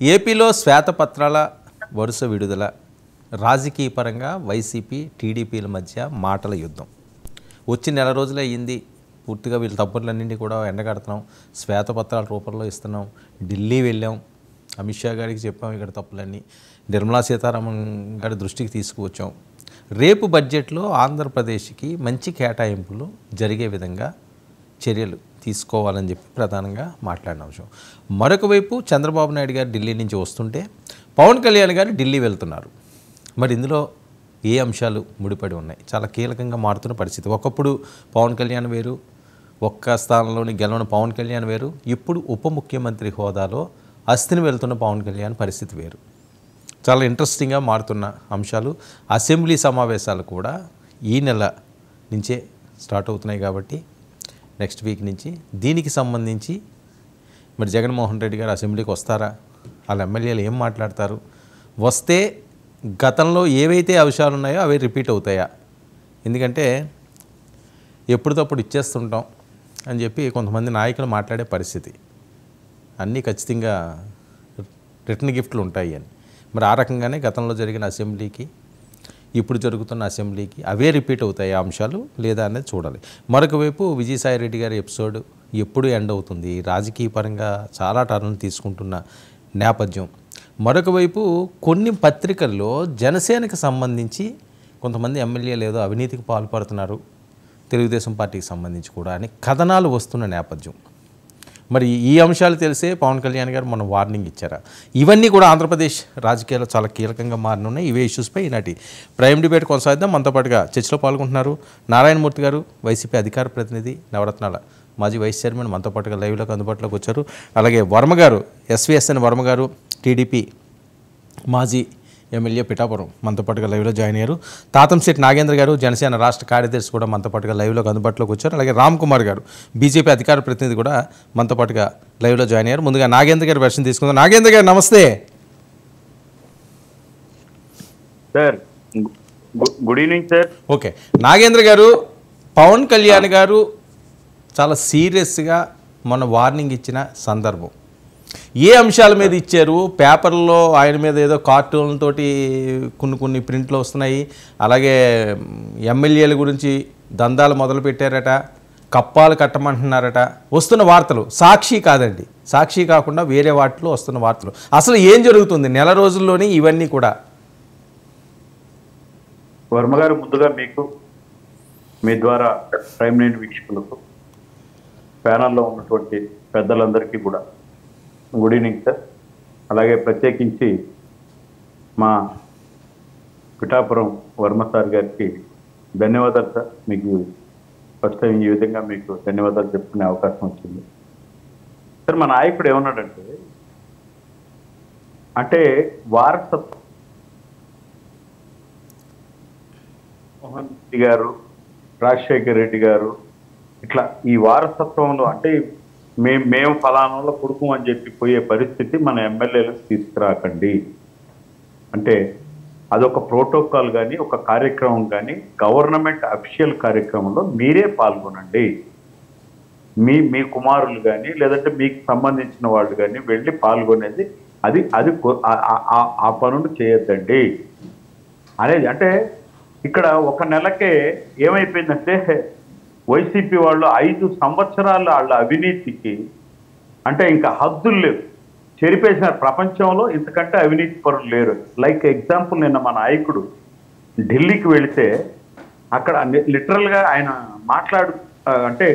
ఏపీలో శ్వేతపత్రాల వరుస విడుదల, రాజకీయ పరంగా వైసీపీ టీడీపీల మధ్య మాటల యుద్ధం. వచ్చి నెల రోజులే అయ్యింది. పూర్తిగా వీళ్ళ తప్పులన్నింటినీ కూడా ఎండగడుతున్నాం, శ్వేతపత్రాల రూపంలో ఇస్తున్నాం, ఢిల్లీ వెళ్ళాం, అమిత్ షా గారికి చెప్పాం ఇక్కడ తప్పులన్నీ, నిర్మలా సీతారామన్ గారి దృష్టికి తీసుకువచ్చాం. రేపు బడ్జెట్లో ఆంధ్రప్రదేశ్కి మంచి కేటాయింపులు జరిగే విధంగా చర్యలు తీసుకోవాలని చెప్పి ప్రధానంగా మాట్లాడిన అంశం. మరొక వైపు చంద్రబాబు నాయుడు గారు ఢిల్లీ నుంచి వస్తుంటే పవన్ కళ్యాణ్ గారు ఢిల్లీ వెళ్తున్నారు. మరి ఇందులో ఏ అంశాలు ముడిపడి ఉన్నాయి? చాలా కీలకంగా మారుతున్న పరిస్థితి. ఒకప్పుడు పవన్ కళ్యాణ్ వేరు, ఒక్క స్థానంలోని గెలవని పవన్ కళ్యాణ్ వేరు, ఇప్పుడు ఉప ముఖ్యమంత్రి హోదాలో అస్థిని వెళ్తున్న పవన్ కళ్యాణ్ పరిస్థితి వేరు. చాలా ఇంట్రెస్టింగ్గా మారుతున్న అంశాలు. అసెంబ్లీ సమావేశాలు కూడా ఈ నెల నుంచే స్టార్ట్ అవుతున్నాయి కాబట్టి నెక్స్ట్ వీక్ నుంచి దీనికి సంబంధించి మరి జగన్మోహన్ రెడ్డి గారు అసెంబ్లీకి వస్తారా, వాళ్ళ ఎమ్మెల్యేలు ఏం మాట్లాడతారు, వస్తే గతంలో ఏవైతే అంశాలు ఉన్నాయో అవి రిపీట్ అవుతాయా? ఎందుకంటే ఎప్పటికప్పుడు ఇచ్చేస్తుంటాం అని చెప్పి కొంతమంది నాయకులు మాట్లాడే పరిస్థితి, అన్నీ ఖచ్చితంగా రిటర్న్ గిఫ్ట్లు ఉంటాయి అని. మరి ఆ రకంగానే గతంలో జరిగిన అసెంబ్లీకి ఇప్పుడు జరుగుతున్న అసెంబ్లీకి అవే రిపీట్ అవుతాయి అంశాలు లేదా అనేది చూడాలి. మరొక వైపు విజయసాయి రెడ్డి గారి ఎపిసోడ్ ఎప్పుడు ఎండ్ అవుతుంది, రాజకీయ పరంగా చాలా టర్న్లు తీసుకుంటున్న నేపథ్యం. మరొక వైపు కొన్ని పత్రికల్లో జనసేనకు సంబంధించి కొంతమంది ఎమ్మెల్యేలు ఏదో అవినీతికి పాల్పడుతున్నారు, తెలుగుదేశం పార్టీకి సంబంధించి కూడా అని కథనాలు వస్తున్న నేపథ్యం. మరి ఈ అంశాలు తెలిసే పవన్ కళ్యాణ్ గారు మనం వార్నింగ్ ఇచ్చారా? ఇవన్నీ కూడా ఆంధ్రప్రదేశ్ రాజకీయాల్లో చాలా కీలకంగా మారనున్నాయి. ఇవే ఇష్యూస్పై ఈనాటి ప్రైమ్ డిబేట్ కొనసాగిద్దాం. మనతో పాటుగా చర్చలో పాల్గొంటున్నారు నారాయణమూర్తి గారు, వైసీపీ అధికార ప్రతినిధి, నవరత్నాల మాజీ వైస్ చైర్మన్, మనతో పాటుగా లైవ్లోకి అందుబాటులోకి వచ్చారు. అలాగే వర్మ గారు, ఎస్విఎస్ఎన్ వర్మ గారు, టీడీపీ మాజీ ఎమ్మెల్యే పిఠాపురం, మనతో పాటుగా లైవ్లో జాయిన్ అయ్యారు. తాతంశెట్టి నాగేంద్ర గారు, జనసేన రాష్ట్ర కార్యదర్శి కూడా మనతో పాటుగా లైవ్లోకి అందుబాటులోకి వచ్చారు. అలాగే రామ్ కుమార్ గారు, బీజేపీ అధికార ప్రతినిధి కూడా మనతో పాటుగా లైవ్లో జాయిన్ అయ్యారు. ముందుగా నాగేంద్ర గారి వెర్షన్ తీసుకుందాం. నాగేంద్ర గారు నమస్తే sir. Good evening sir. Okay Nagendra గారు, పవన్ కళ్యాణ్ గారు చాలా సీరియస్గా మన వార్నింగ్ ఇచ్చిన సందర్భం, ఏ అంశాల మీద ఇచ్చారు? పేపర్లో ఆయన మీద ఏదో కార్టూన్లతోటి కొన్ని ప్రింట్లు వస్తున్నాయి, అలాగే ఎమ్మెల్యేల గురించి దందాలు మొదలు పెట్టారట, కప్పాలు కట్టమంటున్నారట, వస్తున్న వార్తలు. సాక్షి కాదండి, సాక్షి కాకుండా వేరే వాటిలో వస్తున్న వార్తలు. అసలు ఏం జరుగుతుంది నెల రోజుల్లోనే ఇవన్నీ కూడా? వర్మ గారు, ముందుగా మీకు, మీ ద్వారా ప్రైమ్ నైన్ వీక్షకులకు, ప్యానల్లో ఉన్నటువంటి పెద్దలందరికీ కూడా గుడ్ ఈవినింగ్ సార్. అలాగే ప్రత్యేకించి మా పిఠాపురం వర్మ సార్ గారికి ధన్యవాదాలు సార్. మీకు ఫస్ట్ టైం ఈ విధంగా మీకు ధన్యవాదాలు చెప్పుకునే అవకాశం వచ్చింది సార్. మా నాయకుడు ఏమన్నాడంటే, అంటే వారసత్వం, మోహన్ రెడ్డి గారు, రాజశేఖర్ రెడ్డి గారు, ఇట్లా ఈ వారసత్వంలో అంటే మేము ఫలానాలో కొడుకు అని చెప్పి పోయే పరిస్థితి మన ఎమ్మెల్యేలకు తీసుకురాకండి. అంటే అదొక ప్రోటోకాల్ కానీ ఒక కార్యక్రమం కానీ గవర్నమెంట్ అఫీషియల్ కార్యక్రమంలో మీరే పాల్గొనండి. మీ కుమారులు కానీ లేదంటే మీకు సంబంధించిన వాళ్ళు కానీ వెళ్ళి పాల్గొనేది అది ఆ పనులు చేయొద్దండి అనేది. అంటే ఇక్కడ ఒక నెలకే ఏమైపోయిందంటే వైసీపీ వాళ్ళు 5 సంవత్సరాల వాళ్ళ అవినీతికి అంటే ఇంకా హద్దులు లేవు, చెరిపేసిన. ప్రపంచంలో ఇంతకంటే అవినీతి పరులు లేరు. లైక్ ఎగ్జాంపుల్, నిన్న మా నాయకుడు ఢిల్లీకి వెళితే అక్కడ లిటరల్గా ఆయన అంటే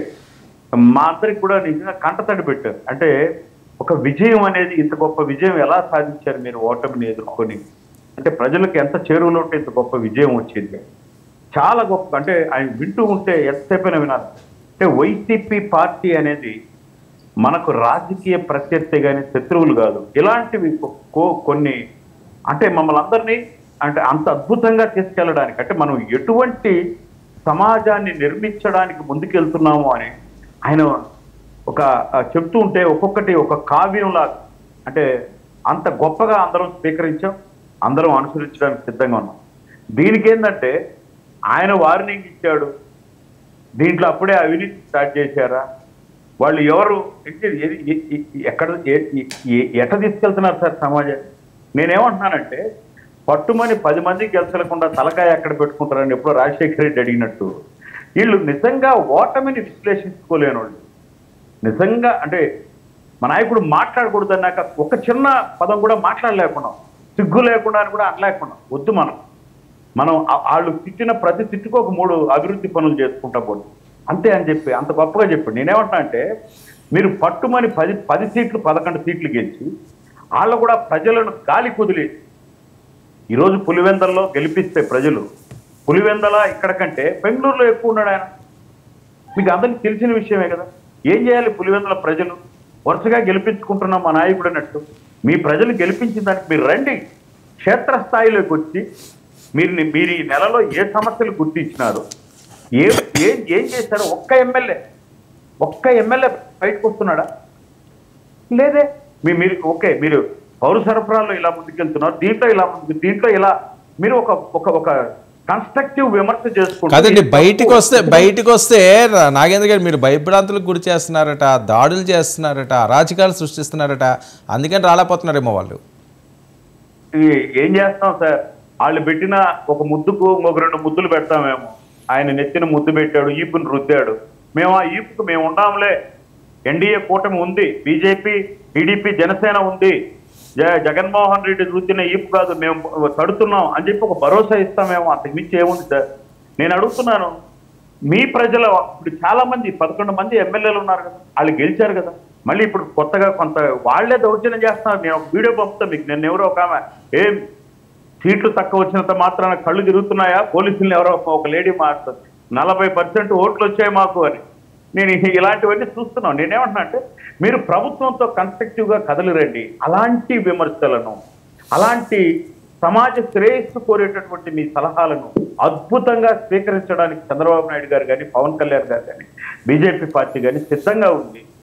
మా అందరికి కూడా నిజంగా కంటతడి పెట్టారు. అంటే ఒక విజయం అనేది, ఇంత గొప్ప విజయం ఎలా సాధించారు మీరు ఓటమిని ఎదుర్కొని, అంటే ప్రజలకు ఎంత చేరువలో ఉంటే ఇంత గొప్ప విజయం వచ్చింది, చాలా గొప్ప. అంటే ఆయన వింటూ ఉంటే ఎంతసేపైనా వినాలి. అంటే వైసీపీ పార్టీ అనేది మనకు రాజకీయ ప్రత్యర్థి కానీ శత్రువులు కాదు. ఇలాంటివి కొన్ని అంటే మమ్మల్ని అందరినీ అంటే అంత అద్భుతంగా తీసుకెళ్ళడానికి, అంటే మనం ఎటువంటి సమాజాన్ని నిర్మించడానికి ముందుకెళ్తున్నాము అని ఆయన ఒక చెప్తూ ఉంటే ఒక్కొక్కటి ఒక కావ్యంలా, అంటే అంత గొప్పగా అందరం స్వీకరించాం, అందరం అనుసరించడానికి సిద్ధంగా ఉన్నాం. దీనికి ఏంటంటే ఆయన వార్నింగ్ ఇచ్చాడు, దీంట్లో అప్పుడే అవినీతి స్టార్ట్ చేశారా, వాళ్ళు ఎవరు ఎక్కడ ఎట్ట తీసుకెళ్తున్నారు సార్ సమాజాన్ని? నేనేమంటున్నానంటే పట్టుమని 10 మందికి గెలిచకుండా తలకాయ ఎక్కడ పెట్టుకుంటారని ఎప్పుడో రాజశేఖర రెడ్డి అడిగినట్టు వీళ్ళు నిజంగా ఓటమిని విశ్లేషించుకోలేని వాళ్ళు. నిజంగా అంటే మా నాయకుడు మాట్లాడకూడదు అన్నాక ఒక చిన్న పదం కూడా మాట్లాడలేకున్నాం, సిగ్గు లేకుండా అని కూడా అనలేకున్నాం. వద్దు మనం వాళ్ళు తిట్టిన ప్రతి తిట్టుకు ఒక 3 అభివృద్ధి పనులు చేసుకుంటా పోదు అంతే అని చెప్పి అంత గొప్పగా చెప్పాడు. నేనేమంటున్నా అంటే మీరు పట్టుమని 10 సీట్లు 11 సీట్లు గెలిచి వాళ్ళు కూడా ప్రజలను గాలి కుదిలేసి ఈరోజు పులివెందల్లో గెలిపిస్తే ప్రజలు పులివెందల ఇక్కడ కంటే బెంగళూరులో ఎక్కువ ఉన్నాడు ఆయన. మీకు అందరికీ తెలిసిన విషయమే కదా. ఏం చేయాలి పులివెందల ప్రజలు? వరుసగా గెలిపించుకుంటున్నాం మా నాయకుడు అన్నట్టు. మీ ప్రజలు గెలిపించిన దానికి మీరు రండి, క్షేత్రస్థాయిలోకి వచ్చి మీరు ఈ నెలలో ఏ సమస్యలు గుర్తించినారు, ఏం చేశారు? ఒక్క ఎమ్మెల్యే బయటకు వస్తున్నాడా? లేదే. మీరు ఓకే, మీరు పౌర సరఫరాల్లో ఇలా ముందుకెళ్తున్నారు, దీంట్లో ఇలా మీరు ఒక కన్స్ట్రక్టివ్ విమర్శ చేసుకుంటారు. కాదండి, బయటికి వస్తే నాగేంద్ర గారు మీరు భయభ్రాంతులకు గురి చేస్తున్నారట, దాడులు చేస్తున్నారట, అరాచకాలు సృష్టిస్తున్నారట, అందుకని రాలేకపోతున్నారేమో వాళ్ళు. ఏం చేస్తాం సార్? వాళ్ళు పెట్టిన ఒక ముద్దుకు ఒక 2 ముద్దులు పెడతామేమో. ఆయన నెత్తిన ముద్దు పెట్టాడు, ఈపుని రుద్దాడు. మేము ఆ ఈపుకు మేము ఉన్నాంలే, ఎన్డీఏ కూటమి ఉంది, బీజేపీ టీడీపీ జనసేన ఉంది, జగన్మోహన్ రెడ్డి రుద్దిన ఈపు కాదు, మేము తడుతున్నాం అని చెప్పి ఒక భరోసా ఇస్తామేమో. అంతకు మించి ఏముంది సార్? నేను అడుగుతున్నాను, మీ ప్రజల ఇప్పుడు చాలా మంది 11 మంది ఎమ్మెల్యేలు ఉన్నారు కదా, వాళ్ళు గెలిచారు కదా. మళ్ళీ ఇప్పుడు కొత్తగా కొంత వాళ్లే దౌర్జన్యం చేస్తున్నారు. నేను ఒక వీడియో పంపుతాను మీకు. నేను ఎవరో ఒక ఆమె ఏం సీట్లు తక్కువ వచ్చినంత మాత్రాన కళ్ళు తిరుగుతున్నాయా, పోలీసులను ఎవరో ఒక లేడీ మాట్లాడుతుంది 40% ఓట్లు వచ్చాయి మాకు అని. నేను ఇలాంటివన్నీ చూస్తున్నాను. నేనేమంటున్నా అంటే మీరు ప్రభుత్వంతో కన్స్ట్రక్టివ్గా కదలిరండి. అలాంటి విమర్శలను, అలాంటి సమాజ శ్రేయస్సు కోరేటటువంటి మీ సలహాలను అద్భుతంగా స్వీకరించడానికి చంద్రబాబు నాయుడు గారు కానీ, పవన్ కళ్యాణ్ గారు కానీ, బీజేపీ పార్టీ కానీ సిద్ధంగా ఉంది.